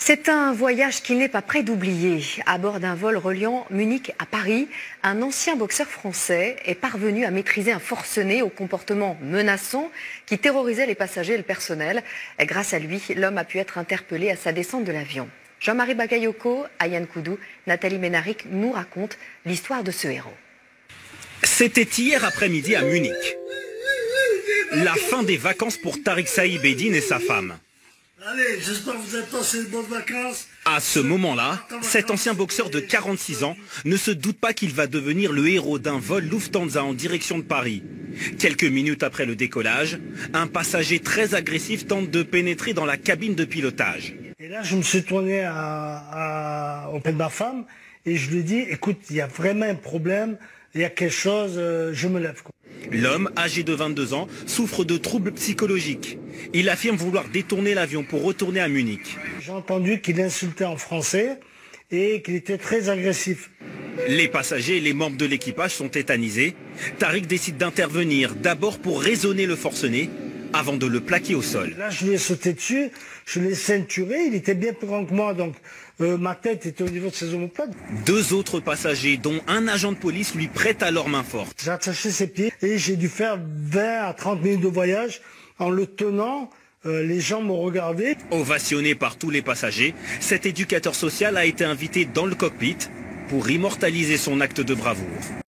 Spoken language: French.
C'est un voyage qu'il n'est pas prêt d'oublier. À bord d'un vol reliant Munich à Paris, un ancien boxeur français est parvenu à maîtriser un forcené au comportement menaçant qui terrorisait les passagers et le personnel. Grâce à lui, l'homme a pu être interpellé à sa descente de l'avion. Jean-Marie Bakayoko, Ayane Koudou, Nathalie Ménaric nous racontent l'histoire de ce héros. C'était hier après-midi à Munich. La fin des vacances pour Tariq Saïb Eddine et sa femme. Allez, j'espère que vous avez passé de bonnes vacances. À ce moment-là, cet ancien boxeur de 46 ans ne se doute pas qu'il va devenir le héros d'un vol Lufthansa en direction de Paris. Quelques minutes après le décollage, un passager très agressif tente de pénétrer dans la cabine de pilotage. Et là, je me suis tourné auprès de ma femme et je lui ai dit, écoute, il y a vraiment un problème, il y a quelque chose, je me lève. L'homme, âgé de 22 ans, souffre de troubles psychologiques. Il affirme vouloir détourner l'avion pour retourner à Munich. J'ai entendu qu'il insultait en français et qu'il était très agressif. Les passagers et les membres de l'équipage sont tétanisés. Tariq décide d'intervenir d'abord pour raisonner le forcené avant de le plaquer au sol. Là, je lui ai sauté dessus, je l'ai ceinturé, il était bien plus grand que moi, donc ma tête était au niveau de ses omoplates. Deux autres passagers, dont un agent de police, lui prêtent alors main forte. J'ai attaché ses pieds et j'ai dû faire 20 à 30 minutes de voyage en le tenant. Les gens m'ont regardé. Ovationné par tous les passagers, cet éducateur social a été invité dans le cockpit pour immortaliser son acte de bravoure.